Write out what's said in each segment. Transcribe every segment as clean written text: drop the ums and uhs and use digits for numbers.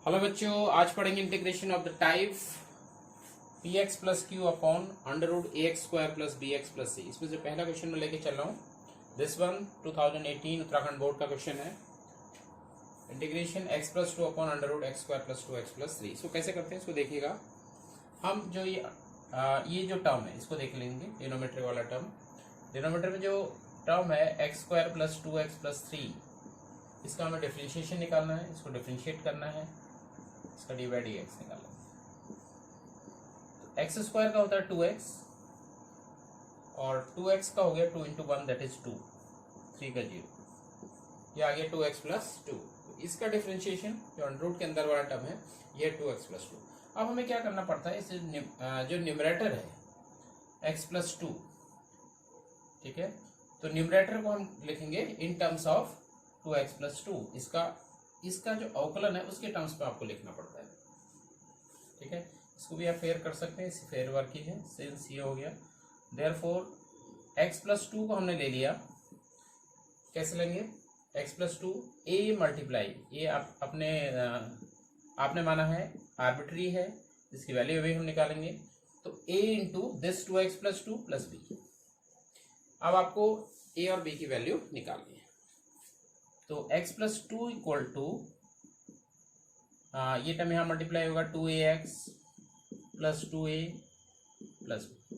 Hello बच्चों, आज पढ़ेंगे integration of the type p x plus q upon under root a x square plus b x plus c. इसमें से पहला question में लेके चल रहा हूँ। दिस वन 2018 उत्तराखंड बोर्ड का क्वेश्चन है। Integration x plus two upon under root x square plus two x plus three. इसको कैसे करते हैं इसको देखिएगा। हम जो ये जो टर्म है इसको देख लेंगे, डिनोमीटर वाला टर्म। डिनोमीटर में जो टर्म है x square plus two x plus three, इसका हमें डिफरेंशिएशन निकालना है, इसको डिफरेंशिएट करना है, इसका डी बाई डी एक्स निकालना है। तो एक्स स्क्वायर का होता है 2x और 2x का हो गया 2 इंटू 1 दैट इज 2, 3 का 0, ये आ गया 2x प्लस 2। इसका डिफरेंशिएशन जो अंडर रूट के अंदर वाला टर्म है ये 2x प्लस 2। अब हमें क्या करना पड़ता है, इसे जो न्यूमरेटर है x प्लस 2, ठीक है, तो न्यूमरेटर को हम लिखेंगे in terms of 2x plus 2। इसका जो अवकलन है उसके टर्म्स पे आपको लिखना पड़ता है, ठीक है। इसको भी आप फेयर कर सकते हैं, इसी फेयर वर्क की है, सिंस ये हो गया। देयरफॉर x प्लस 2 को हमने ले लिया, कैसे लेंगे, x प्लस 2 a मल्टीप्लाई, ये आपने माना है आर्बिट्री है, इसकी वैल्यू भी हम निकालेंगे, तो a into this 2x plus 2 plus b। अब आपको a और b की वैल्यू निकालनी है, तो x प्लस 2 इक्वल टू ये टर्म यहाँ मल्टीप्लाई होगा 2ax plus 2a plus b।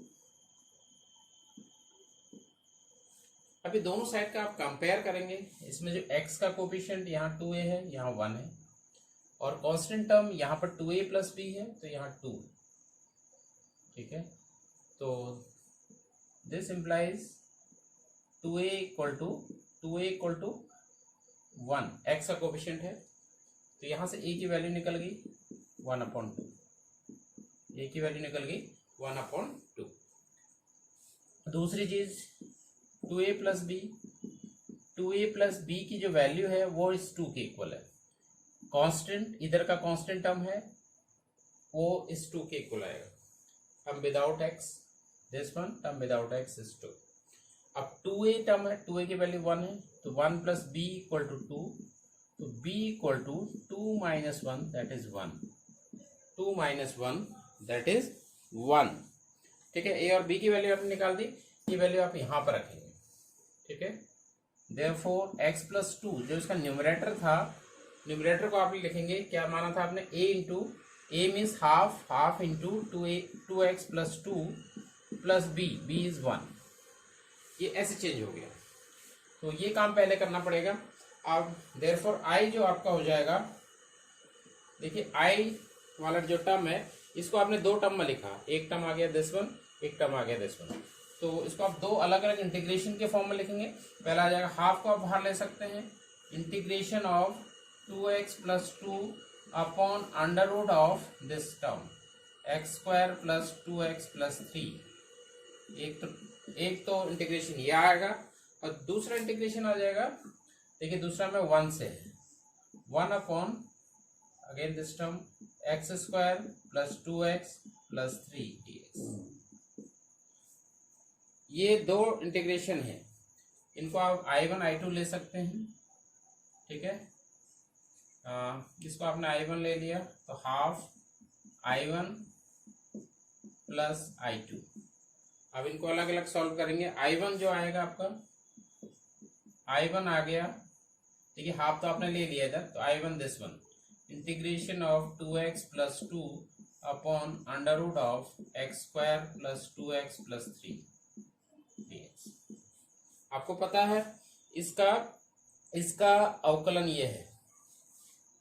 अभी दोनों साइड का आप कंपेयर करेंगे। इसमें जो x का कोफिशिएंट यहाँ 2a है, यहाँ 1 है, और कांस्टेंट टर्म यहाँ पर 2a प्लस b है, तो यहाँ 2, ठीक है। तो this implies 2a equal to 1, x का कोफिशिएंट है, तो यहां से a की वैल्यू निकल गई 1/2, a की वैल्यू निकल गई 1/2। दूसरी चीज 2a प्लस b की जो वैल्यू है वो इस 2 के इक्वल है। कांस्टेंट, इधर का कांस्टेंट टर्म है वो इस 2 के इक्वल आएगा। Term without x, this one term without x is 2। अब 2a टर्म है, 2a की वैल्यू 1 है, तो 1 प्लस b इक्वल टू 2, तो b equal to 2 minus 1 that is 1, 2 minus 1 that is 1, ठीक है। a और b की वैल्यू आपने निकाल दी, ये वैल्यू आप यहाँ पर रखेंगे, ठीक है। देयरफॉर x प्लस 2 जो इसका न्यूमरेटर था, न्यूमरेटर को आप लिखेंगे, क्या माना था आपने, a into a means half into 2x plus 2 plus b is 1, ये ऐसे चेंज हो गया। तो ये काम पहले करना पड़ेगा। अब देयरफॉर i जो आपका हो जाएगा, देखिए i वाला जो टर्म है इसको आपने दो टर्म में लिखा, एक टर्म आ गया दिस वन, एक टर्म आ गया दिस वन, तो इसको आप दो अलग अलग इंटीग्रेशन के फॉर्म में लिखेंगे। पहला आ जाएगा, हाफ को आप बाहर ले सकते हैं, integration of 2x plus 2 upon under root of this term x square plus 2x plus 3। एक तो इंटीग्रेशन ये आएगा, और दूसरा इंटीग्रेशन आ जाएगा, देखिए दूसरा में 1 से है, 1 upon again this term x square plus 2x plus 3 dx। ये दो इंटीग्रेशन है, इनको आप I1 I2 ले सकते हैं, ठीक है। इसको आपने I1 ले लिया तो हाफ I1 प्लस I2। अब इनको अलग अलग सॉल्व करेंगे। I1 जो आएगा आपका, I1 आ गया, देखिए हाफ तो आपने ले लिया इधर, तो I1 this one, integration of 2x plus 2 upon under root of x square plus 2x plus 3 dx। आपको पता है इसका अवकलन ये है।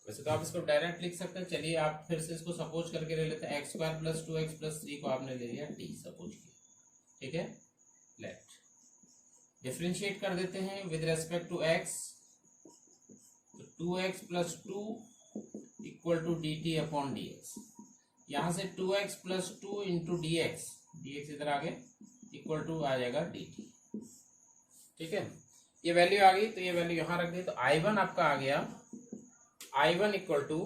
वैसे तो आप इसको डायरेक्ट लिख सकते हैं, चलिए आप फिर से इसको सपोज करके ले लेते हैं। X square plus 2x plus 3 को आपने ले लिया t सपोज किया, ठीक है। लेट डिफरेंशिएट कर देते हैं विद रेस्पेक्ट टू x, तो 2x plus 2 equal to dt upon dx। यहां से 2x प्लस 2 इंटू dx इधर आगे इक्वल टू आ जाएगा dt, ठीक है। ये वैल्यू आ गई, तो ये वैल्यू यहां रख दी, तो I1 आपका आ गया, I1 equal to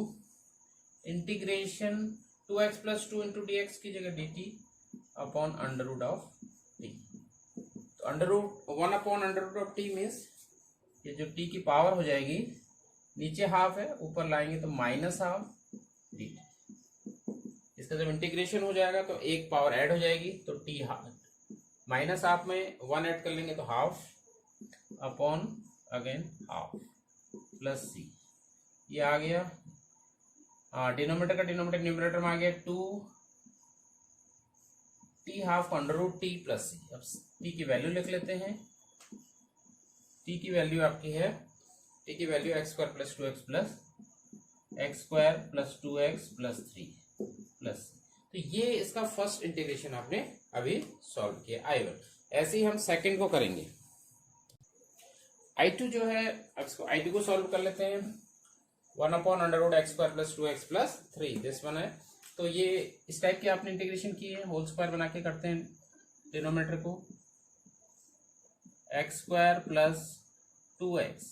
integration 2x plus 2 into dx की जगह dt upon under root of t। तो under root 1 upon under root of t means ये जो t की पावर हो जाएगी, नीचे हाफ है ऊपर लाएंगे तो माइनस हाफ इसका जब इंटीग्रेशन हो जाएगा तो एक पावर ऐड हो जाएगी, तो टी माइनस हाफ में 1 ऐड कर लेंगे तो half upon again half plus c, ये आ गया डिनोमिनेटर का डिनोमिनेटर न्यूमरेटर में आ गया 2 t half under root t plus c. अब टी की वैल्यू लिख लेते हैं। टी की वैल्यू आपकी है, टी की value x square plus 2x plus x square plus 2x plus 3 plus. तो ये इसका फर्स्ट इंटीग्रेशन आपने अभी सॉल्व किया I1। ऐसे ही हम सेकंड को करेंगे। I2 जो है, अब इसको I2 को सॉल्व कर लेते हैं। 1 upon under root x square plus 2x plus 3 this one है। तो ये इस टाइप की आपने इंटीग्रेशन की है, होल स्क्वायर बना के करते हैं डिनोमिनेटर को, x square plus 2x,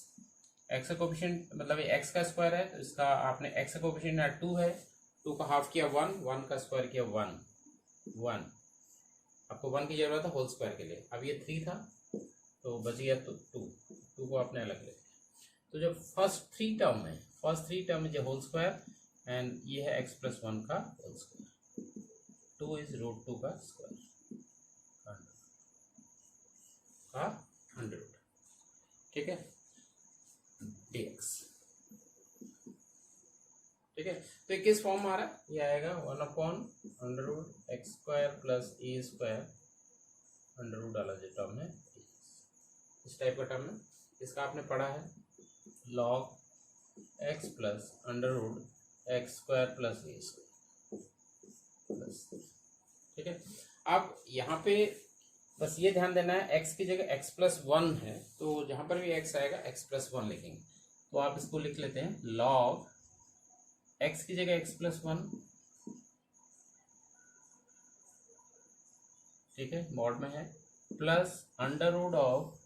x का कोफिशिएंट मतलब एक्स का स्क्वायर है, तो इसका आपने एक्स का कोफिशिएंट 2 है, 2 का हाफ किया 1, 1 का स्क्वायर किया 1, 1 आपको 1 की जरूरत है होल स्क्वायर के लिए। अब ये 3 था तो बच गया तो 2 को आपने अलग ले। तो जो फर्स्ट थ्री टर्म है जो होल स्क्वायर एंड ये है x प्लस 1 का होल स्क्वायर, 2 इज रूट 2 का स्क्वायर का 100, ठीक है dx, ठीक है। तो ये किस फॉर्म में आ रहा है, ये आएगा 1 upon under root x square plus a square under root वाला जो टर्म है इस टाइप का टर्म है। इसका आपने पढ़ा है log x plus under root x square plus a square plus, ठीक है। अब यहाँ पे बस ये ध्यान देना है x की जगह x प्लस 1 है, तो जहां पर भी x आएगा x प्लस 1 लिखेंगे। तो आप इसको लिख लेते हैं log x की जगह x प्लस 1, ठीक है मॉड में है, plus under root of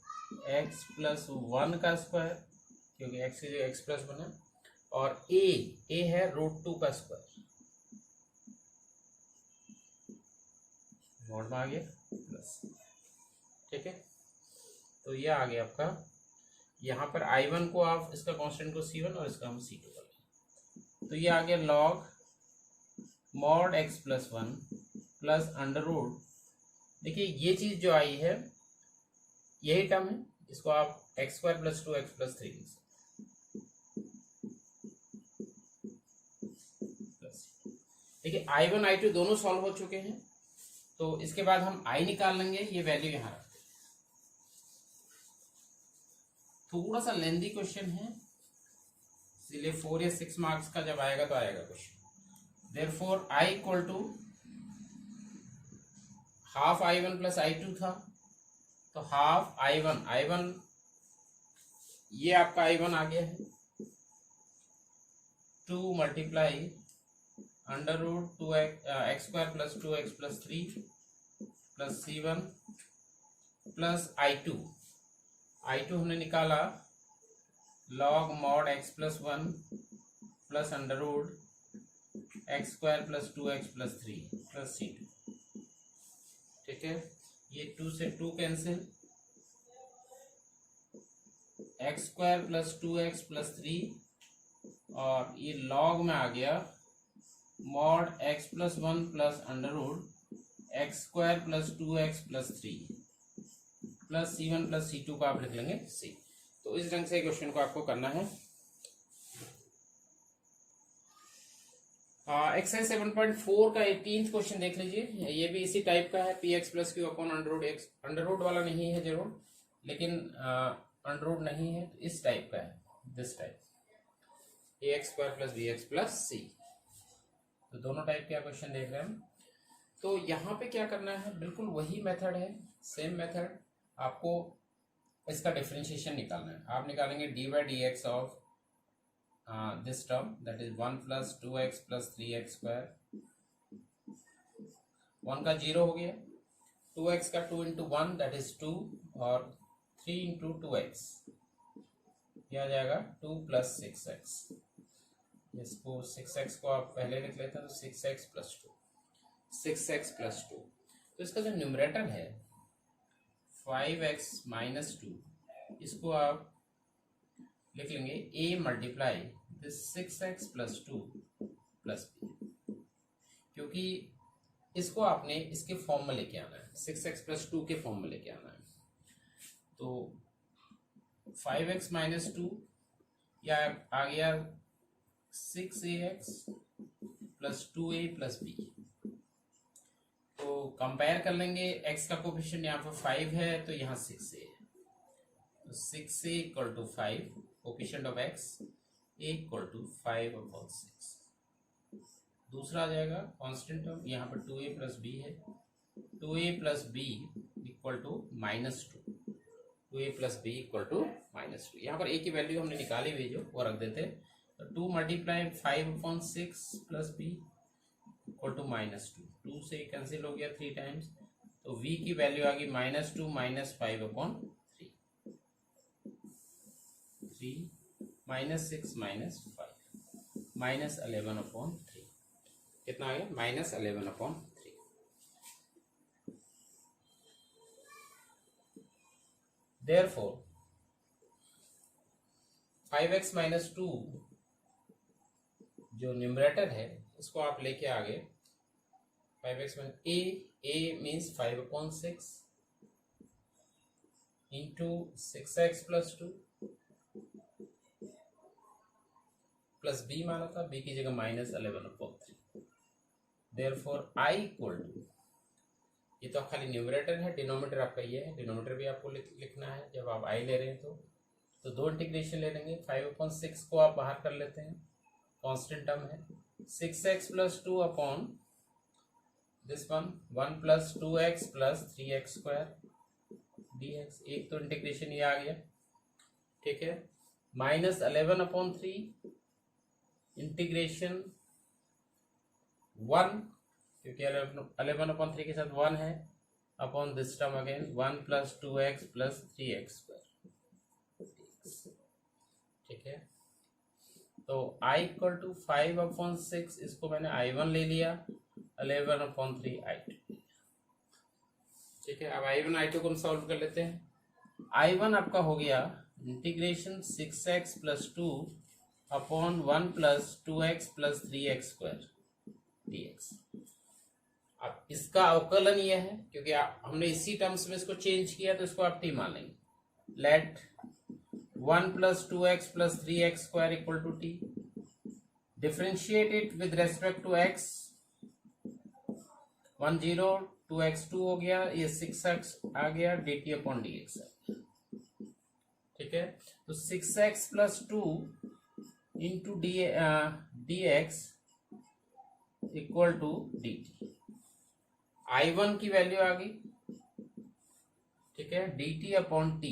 x plus 1 का स्क्वायर, क्योंकि x की जगह x प्लस 1 है, और a है रूट 2 का स्क्वायर, मॉड में आ गया प्लस, ठीक है। तो ये आ गया आपका, यहाँ पर I1 को आप इसका कांस्टेंट को C1 और इसका हम C2 कर लें। तो ये आ गया log mod x plus 1 plus under root, देखिए ये चीज जो आई है यही टर्म है, इसको आप x square plus 2x plus 3 देखिए I1 I2 दोनों सॉल्व हो चुके हैं। तो इसके बाद हम I निकाल लेंगे, ये वैल्यू यहाँ रखते हैं। थोड़ा सा लेंदी क्वेश्चन है, इसलिए 4 या 6 मार्क्स का जब आएगा तो आएगा question. Therefore I equal to half I1 plus I2 था, तो हाफ I1 ये आपका I1 आ गया है 2 multiply under root 2x square plus 2x plus 3 plus C1 plus I2 हमने निकाला log mod x plus 1 plus under root x square plus 2x plus 3 plus C2, ठीक है। ये 2 से 2 cancel, x square plus 2x plus 3 और ये log में आ गया mod x plus 1 plus under root x square plus 2x plus 3 plus C1 plus C2 का आप लिख लेंगे C। तो इस ढंग से क्वेश्चन को आपको करना है। एक्सरसाइज 7.4 का 18th क्वेश्चन देख लीजिए, ये भी इसी टाइप का है, px plus q upon under root x, under root वाला नहीं है जरूर, लेकिन अंडर रूट नहीं है तो इस टाइप का है, this type ax square plus bx plus c। तो दोनों टाइप के क्वेश्चन देख रहे हैं हम। तो यहाँ पे क्या करना है, बिल्कुल वही मेथड है, सेम मेथड, आपको इसका डिफरेंशिएशन निकालना है। आप निकालेंगे D by D x of this term that is 1 plus 2x plus 3x square, 1 का 0 हो गया, 2x का 2 इंटू 1 दैट इज 2 और 3 इंटू 2x क्या आ जाएगा 2 प्लस 6x। इसको 6x को आप पहले लिख लेते हैं तो 6x प्लस 2, 6x प्लस 2। तो इसका जो न्यूमरेटर है 5x माइनस 2, इसको आप लिख लेंगे a multiply this 6x plus 2 plus b, क्योंकि क्योंकि इसको आपने इसके फॉर्म में लेके आना है, 6x+2 के फॉर्म में लेके आना है। तो 5x-2 या आ गया 6ax+2a+b। तो कंपेयर कर लेंगे, x का कोफिशिएंट यहाँ पर 5 है तो यहाँ 6a है, तो 6a = 5, coefficient of x a = 5/6। दूसरा आ जाएगा कांस्टेंट टर्म, यहाँ पर 2a+b है, 2a+b = -2, 2a+b = -2। यहाँ पर a की वैल्यू हमने निकाली हुई जो वो रख देते हैं, तो 2 × 5/6 + b = -2, 2 से कैंसिल हो गया 3 टाइम्स, तो v की वैल्यू आ गई -2 - 5/3, 3 -6 - 5 -11/3, कितना आ गया -11/3। Therefore 5x-2 जो न्यूमरेटर है इसको आप लेके आगे 5x a means 5/6 into 6x+2 plus b माना था, b की जगह -11/3। देयरफॉर i = ये तो खाली न्यूमरेटर है, डिनोमिनेटर आपका ये है, डिनोमिनेटर भी आपको लिखना है जब आप i ले रहे हैं तो 2 इंटीग्रेशन ले लेंगे। 5/6 को आप बाहर कर लेते हैं, कांस्टेंट टर्म है, 6x+2 upon this one 1 + 2x + 3x² dx। एक तो इंटीग्रेशन ये आ गया, ठीक है, -11/3 इंटीग्रेशन 1, क्योंकि 11/3 के साथ 1 है, upon this term again 1 + 2x + 3x², ठीक है। तो i = 5/6, इसको मैंने i1 ले लिया, 11/3 i2, ठीक है। अब i1 i2 को हम सॉल्व कर लेते हैं। i1 आपका हो गया integration 6x+2 upon 1 + 2x + 3x² dx। अब इसका अवकलन यह है, क्योंकि हमने इसी टर्म्स में इसको चेंज किया तो इसको आप t मान लेंगे। Let 1 + 2x + 3x² = t, differentiate it with respect to x, 1 0 2x2 हो गया, ये 6x आ गया, dt/dx है, ठीक है। तो 6x+2 into dx = dt। i1 की वैल्यू आ गई, ठीक है, dt/t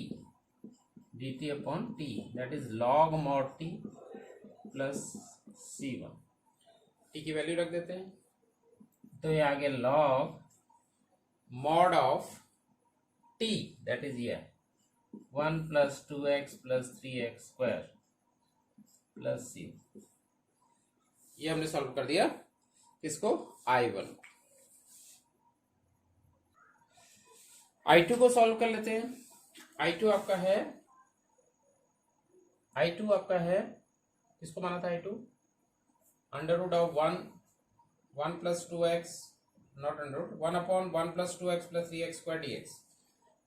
that is log mod t plus c1, t की वैल्यू रख देते हैं, तो ये आ गया log mod of t that is ये 1 + 2x + 3x² प्लस c। ये हमने सॉल्व कर दिया इसको i1। i2 को सॉल्व कर लेते हैं। i2 आपका है किसको माना था i2, √1 + 2x not √ 1/1 + 2x + 3x² dx।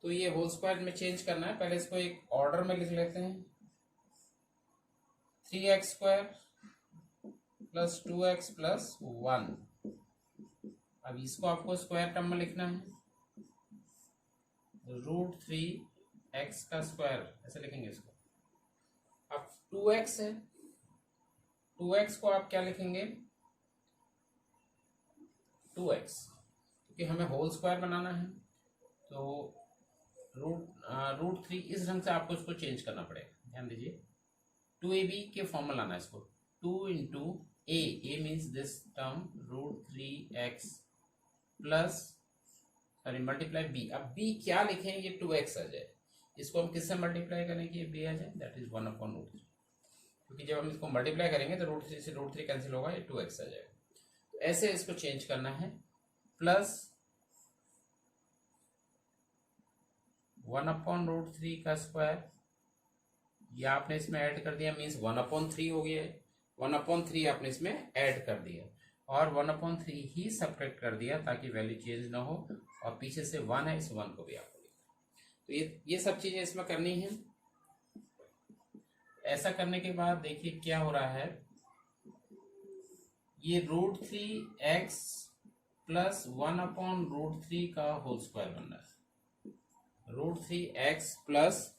तो ये होल स्क्वायर में चेंज करना है, पहले इसको एक ऑर्डर में लिख लेते हैं, 3x² + 2x + 1। अब इसको आपको स्क्वायर टर्म में लिखना है, √3x² ऐसे लिखेंगे इसको। अब 2x है, 2x को आप क्या लिखेंगे, 2x, क्योंकि हमें होल स्क्वायर बनाना है, तो √3 इस ढंग से आपको इसको चेंज करना पड़ेगा। ध्यान दीजिए, 2ab के फॉर्म में लाना है इसको, 2 × a means this term √3x plus multiply b। अब b क्या लिखें, ये 2x आ जाए, इसको हम किससे मल्टीप्लाई करेंगे, ये b आ जाए, दैट इज 1/√3, क्योंकि जब हम इसको मल्टीप्लाई करेंगे तो √3 से √3 कैंसिल होगा, ये 2x आ जाएगा। तो ऐसे इसको चेंज करना है, प्लस 1/√3 का स्क्वायर, या आपने इसमें ऐड कर दिया, मीन्स 1/3 हो गया है, 1/3 आपने इसमें ऐड कर दिया, और 1/3 ही सब्ट्रैक्ट कर दिया ताकि वैल्यू चेंज ना हो, और पीछे से 1 है, इस 1 को भी आपको लिखना। तो ये सब चीजें इसमें करनी है। ऐसा करने के बाद देखिए क्या हो रहा है, ये √3x प्लस 1/√3 का होल स्क्वायर बन रहा है। √3x प्लस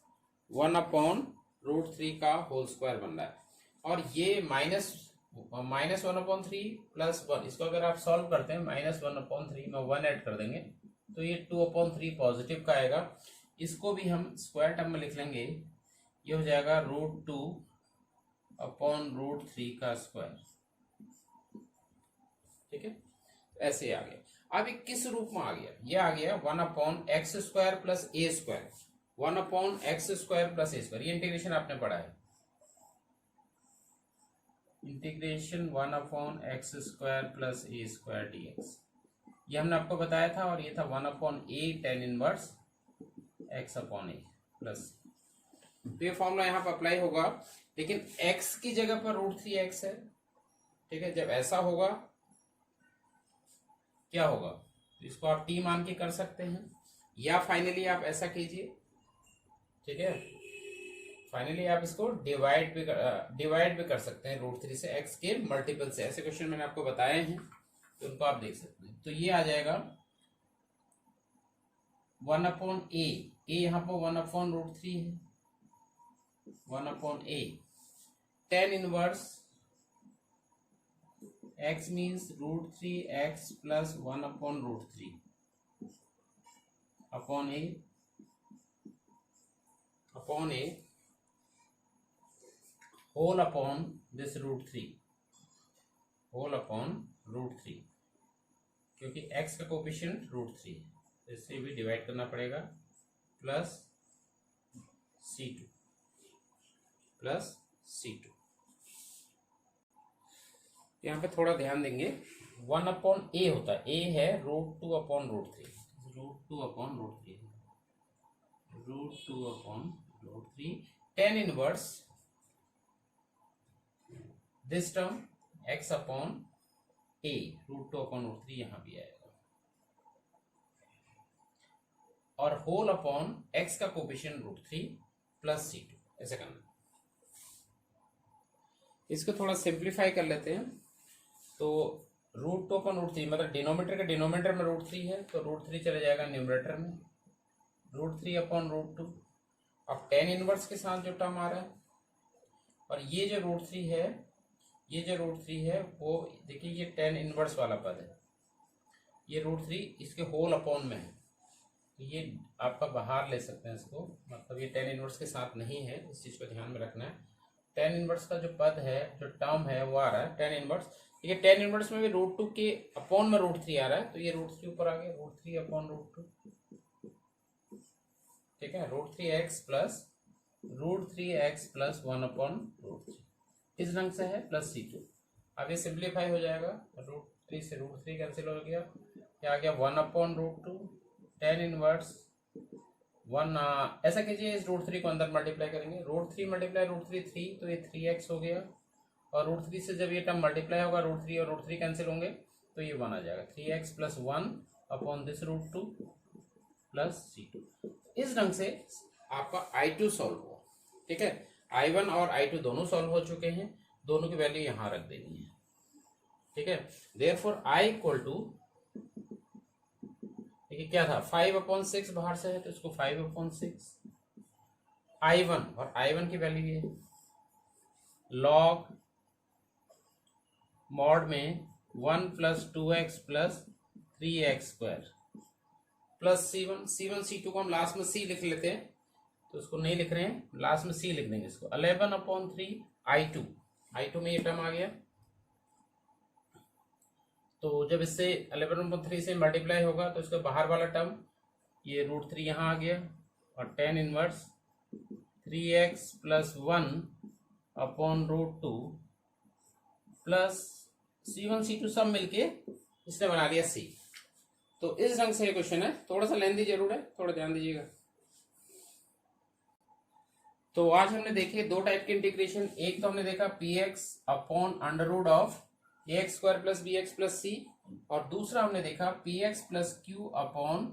1/√3 का होल स्क्वायर बन रहा है, और ये -1/3 प्लस 1, इसको अगर आप सॉल्व करते हैं -1/3 में 1 ऐड कर देंगे तो ये 2/3 पॉजिटिव का आएगा। इसको भी हम स्क्वायर टर्म में लिख लेंगे, ये हो जाएगा √2/√3 का स्क्वायर। ठीक है, ऐसे आ गया। अब ये किस रूप में आ गया, ये आ गया 1/x² plus a², 1/x² plus a²। ये इंटीग्रेशन आपने पढ़ा है, integration 1/x² plus a² dx, ये हमने आपको बताया था, और ये था 1/a tan inverse x/a plus. तो ये फॉर्मूला यहाँ पर अप्लाई होगा, लेकिन x की जगह पर √3x है। ठीक है, जब ऐसा होगा क्या होगा, तो इसको आप t मान के कर सकते हैं, या फाइनली आप ऐसा कीजिए। ठीक है, फाइनली आप इसको डिवाइड भी कर सकते हैं √3 से, x के मल्टीपल से। ऐसे क्वेश्चन मैंने आपको बताए हैं, तो उनको आप देख सकते हैं। तो ये आ जाएगा 1/a, यहाँ पर 1/√3 है, 1/a tan inverse x means √3x plus 1/√3 upon a whole upon this √3 whole upon √3, क्योंकि x का कोफिशिएंट √3 है, इससे भी डिवाइड करना पड़ेगा, प्लस c2 प्लस c2। यहाँ पे थोड़ा ध्यान देंगे, 1/a होता है, a है √2/√3, √2/√3, √2/√3 tan inverse this term x/a, √2/√3 यहाँ भी आएगा, और होल अपॉन x का कोफिशिएंट √3 प्लस c2। ऐसे करना, इसको थोड़ा सिंप्लीफाई कर लेते हैं। तो √2/√3 मतलब डिनोमीटर के डिनोमीटर में √3 है, तो √3 चले जाएगा न्यूमरेटर में, √3/√2। अब tan इनवर्स के साथ जो टर्म आ रहा है, और ये जो √3 है, ये जो √3 है वो देखिए ये tan इनवर्स वाला पद है, ये √3 इसके होल अपॉन में है, तो ये आपका बाहर ले सकते हैं इसको, मतलब ये tan इनवर्स के साथ नहीं है, इस चीज को ध्यान में रखना है। tan इनवर्स का जो पद है, जो टर्म है वो आ रहा है tan इनवर्स, ये tan इनवर्स में भी √2 के अपॉन में √3 आ रहा है, तो ये √3 ऊपर आ गया, √3/√2। ठीक है, √3x प्लस 1/√3 इस ढंग से है, प्लस c2। अब ये सिंप्लीफाई हो जाएगा, √3 से √3 कैंसिल हो गया, क्या आ गया 1/√2 tan इनवर्स 1। ऐसा कीजिए, इस √3 को अंदर मल्टीप्लाई करेंगे, √3 मल्टीप्लाई √3 3, तो ये 3x हो गया, और √3 से जब ये टर्म मल्टीप्लाई होगा, √3 और √3 कैंसिल होंगे, तो ये 1 आ जाएगा, 3x plus 1 upon this √2 plus c2। इस ढंग से आपका I2 सॉल्व हुआ। ठीक है, I1 और I2 दोनों सॉल्व हो चुके हैं, दोनों की वैल्यू यहां रख देनी है। ठीक है, देयरफॉर I इक्वल टू, देखिए क्या था, 5/6 बाहर से है, तो इसको 5/6 I1, और I1 की वैल्यू ये लॉग मॉड में 1 plus 2x plus 3x² plus c1 c2 को हम लास्ट में c लिख लेते हैं, तो उसको नहीं लिख रहे हैं, लास्ट में c लिख देंगे इसको, 11/3 I2 में ये टर्म आ गया, तो जब इससे 11/3 से मल्टीप्लाई होगा तो इसका बाहर वाला टर्म ये √3 यहाँ आ गया, और tan inverse 3x plus 1/√2 plus c1 c2 सब मिलके इसने बना लिया c। तो इस ढंग से ये क्वेश्चन है, थोड़ा सा लेंथी जरूर है, थोड़ा ध्यान दीजिएगा। तो आज हमने देखे दो टाइप के इंटीग्रेशन, एक तो हमने देखा px/√2 a x square plus b x plus c, और दूसरा हमने देखा p x plus q upon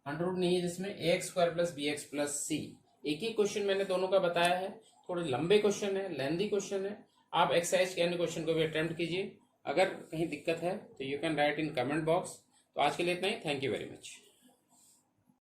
under root नहीं है जिसमें a x square plus b x plus c. एक ही क्वेश्चन मैंने दोनों का बताया है, थोड़े लंबे क्वेश्चन है, लेंदी क्वेश्चन है। आप एक्सरसाइज के अन्य क्वेश्चन को भी अटेम्प्ट कीजिए। अगर कहीं दिक्कत है तो you can write in comment box. तो आज के लिए इतना ही। Thank you very much.